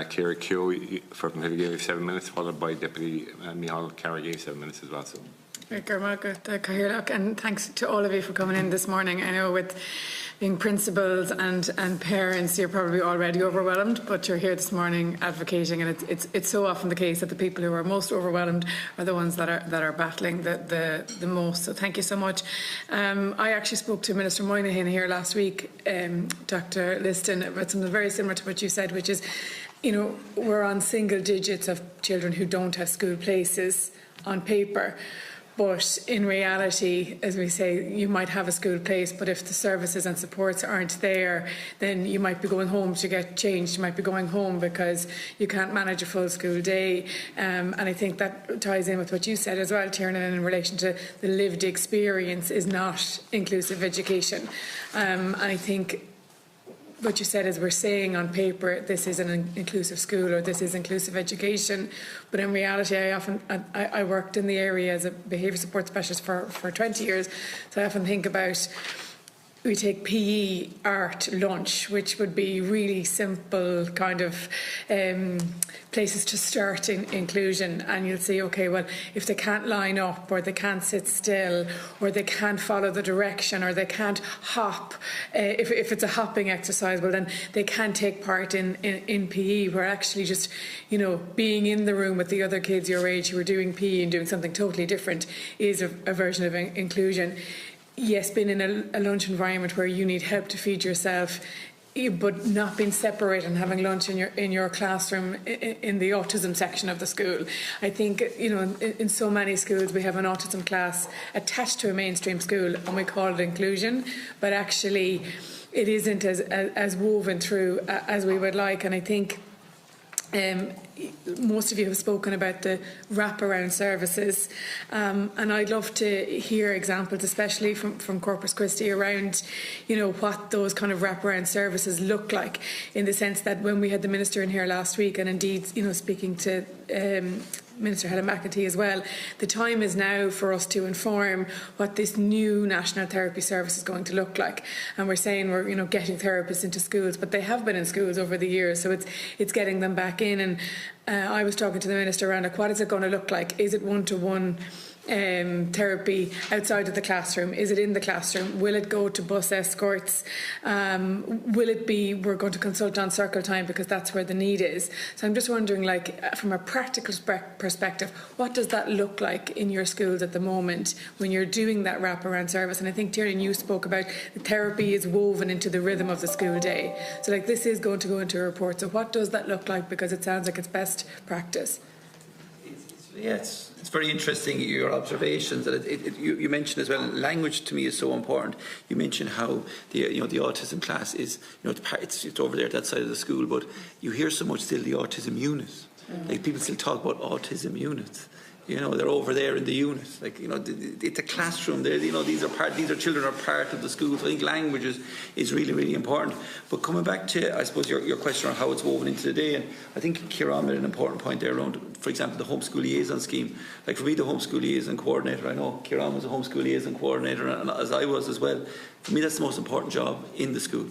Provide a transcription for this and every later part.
Ciara Keogh from gave 7 minutes, followed by Deputy Micheál Carrigan 7 minutes as well. So. And thanks to all of you for coming in this morning. I know with being principals and parents, you're probably already overwhelmed, but you're here this morning advocating, and it's so often the case that the people who are most overwhelmed are the ones that are battling the most. So thank you so much. I actually spoke to Minister Moynihan here last week, Dr. Liston, about something very similar to what you said, which is, we're on single digits of children who don't have school places on paper. But in reality, as we say, you might have a school place, but if the services and supports aren't there, then you might be going home to get changed. You might be going home because you can't manage a full school day. And I think that ties in with what you said as well, Tiernan, in relation to the lived experience is not inclusive education. And I think what you said is we're saying on paper this is an inclusive school or this is inclusive education, but in reality I worked in the area as a behaviour support specialist for 20 years, so I often think about, we take PE, art, lunch, which would be really simple kind of places to start in inclusion, and you'll see, okay, well, if they can't line up or they can't sit still or they can't follow the direction or they can't hop, if it's a hopping exercise, well then they can't take part in PE, where actually just, being in the room with the other kids your age who are doing PE and doing something totally different is a version of inclusion. Yes, being in a lunch environment where you need help to feed yourself, but not being separate and having lunch in your classroom in the autism section of the school. I think, in so many schools we have an autism class attached to a mainstream school and we call it inclusion, but actually it isn't as woven through as we would like. And I think most of you have spoken about the wraparound services, and I'd love to hear examples, especially from Corpus Christi, around what those kind of wraparound services look like, in the sense that when we had the Minister in here last week, and indeed speaking to Minister Helen McEntee as well, the time is now for us to inform what this new National Therapy Service is going to look like. And we're saying we're getting therapists into schools, but they have been in schools over the years, so it's getting them back in. And I was talking to the Minister around what is it going to look like? Is it one-to-one therapy outside of the classroom? Is it in the classroom? Will it go to bus escorts? Will it be, we're going to consult on circle time because that's where the need is? So I'm just wondering, from a practical perspective, what does that look like in your schools at the moment when you're doing that wraparound service? And I think, Tiernan, you spoke about the therapy is woven into the rhythm of the school day. So this is going to go into a report. So what does that look like? Because it sounds like it's best practice. Yes, it's very interesting, your observations. And you mentioned as well, language to me is so important. You mentioned how the autism class is, it's over there at that side of the school, but you hear so much still the autism unit. People still talk about autism units. They're over there in the unit. It's a classroom. These are children are part of the school. So I think language is really, really important. But coming back to, I suppose, your question on how it's woven into the day, and I think Ciara made an important point there around, for example, the homeschool liaison scheme. For me, the homeschool liaison coordinator, I know Ciara was a homeschool liaison coordinator, and as I was as well. For me, that's the most important job in the school.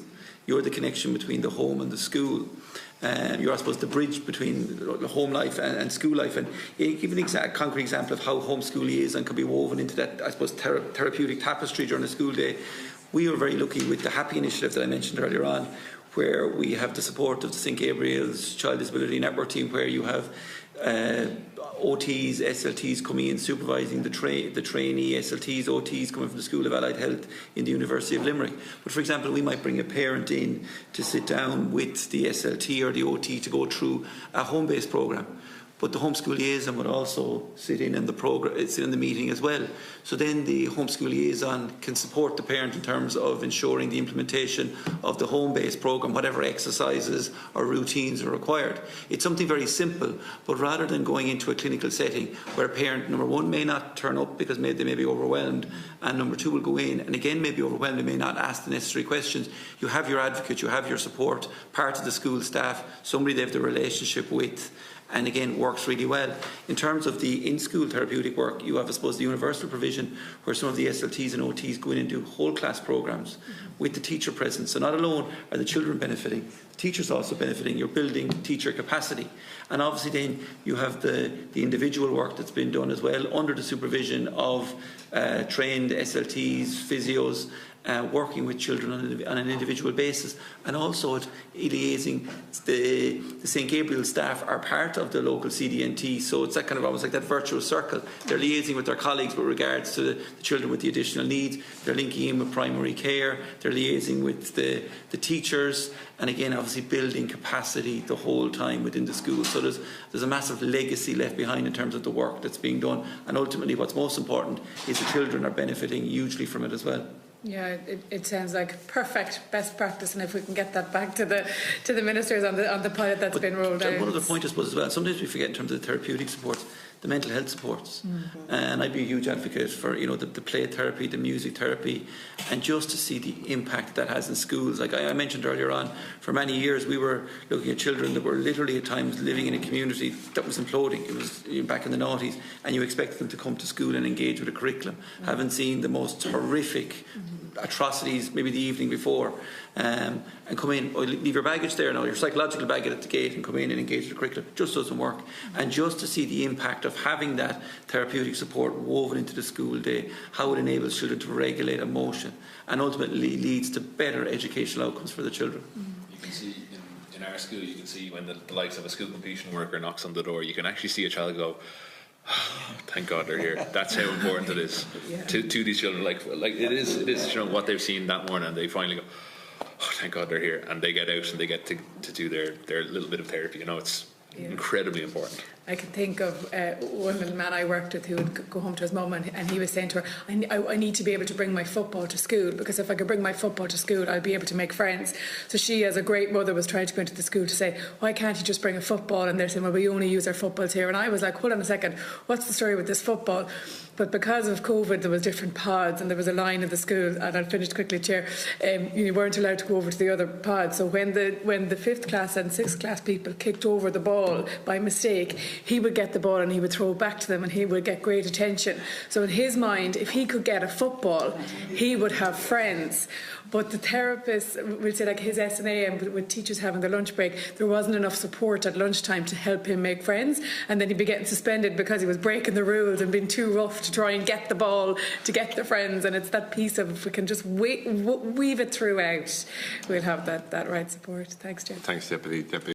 You're the connection between the home and the school. You're, I suppose, the bridge between home life and school life. And give an concrete example of how homeschool liaison could be woven into that, I suppose, therapeutic tapestry during a school day. We were very lucky with the Happy initiative that I mentioned earlier on, where we have the support of the St Gabriel's Child Disability Network team, where you have OTs, SLTs coming in supervising the trainee SLTs, OTs coming from the School of Allied Health in the University of Limerick. But for example, we might bring a parent in to sit down with the SLT or the OT to go through a home-based programme. But the homeschool liaison would also sit in the meeting as well. So then the homeschool liaison can support the parent in terms of ensuring the implementation of the home-based programme, whatever exercises or routines are required. It's something very simple, but rather than going into a clinical setting where a parent, number one, may not turn up because they may be overwhelmed, and number two, will go in and again may be overwhelmed and may not ask the necessary questions, you have your advocate, you have your support, part of the school staff, somebody they have the relationship with, and again works really well. In terms of the in-school therapeutic work, you have, I suppose, the universal provision where some of the SLTs and OTs go in and do whole class programmes with the teacher present. So not alone are the children benefiting, the teachers also benefiting. You're building teacher capacity, and obviously then you have the individual work that's been done as well under the supervision of trained SLTs, physios, working with children on an individual basis, and also liaising. The St Gabriel staff are part of the local CDNT, so it's that kind of almost like that virtuous circle. They're liaising with their colleagues with regards to the children with the additional needs. They're linking in with primary care. They're liaising with the teachers, and again, obviously building capacity the whole time within the school. So there's a massive legacy left behind in terms of the work that's being done, and ultimately, what's most important is the children are benefiting hugely from it as well. Yeah, it sounds like perfect best practice, and if we can get that back to the ministers on the pilot that's been rolled out. One other point, I suppose, as well. Sometimes we forget in terms of the therapeutic supports, the mental health supports, and I'd be a huge advocate for the play therapy, the music therapy, and just to see the impact that has in schools. Like I mentioned earlier on, for many years we were looking at children that were literally at times living in a community that was imploding. It was back in the noughties, and you expected them to come to school and engage with a curriculum, having seen the most horrific atrocities maybe the evening before, and come in, leave your baggage there now, your psychological baggage at the gate, and come in and engage with the curriculum. It just doesn't work. And just to see the impact of having that therapeutic support woven into the school day, how it enables children to regulate emotion and ultimately leads to better educational outcomes for the children. You can see in our school, you can see when the likes of a school completion worker knocks on the door, you can actually see a child go, oh, thank God they're here. That's how important it is to these children. Like it is what they've seen that morning, and they finally go, oh, thank God they're here, and they get out and they get to do their little bit of therapy. It's incredibly important. I can think of one little man I worked with who would go home to his mum, and he was saying to her, I need to be able to bring my football to school, because if I could bring my football to school, I'll be able to make friends. So she, as a great mother, was trying to go into the school to say, why can't you just bring a football? And they're saying, well, we only use our footballs here. And I was like, hold on a second, what's the story with this football? But because of COVID, there was different pods, and there was a line in the school, and I'll finish quickly, Chair, you weren't allowed to go over to the other pods. So when the 5th class and 6th class people kicked over the ball by mistake, he would get the ball and he would throw it back to them, and he would get great attention. So in his mind, if he could get a football, he would have friends. But the therapist would say, like his SNA and with teachers having their lunch break, there wasn't enough support at lunchtime to help him make friends, and then he'd be getting suspended because he was breaking the rules and being too rough to try and get the ball to get the friends. And it's that piece of, if we can just weave it throughout, we'll have that right support. Thanks, Jim. Thanks, Deputy.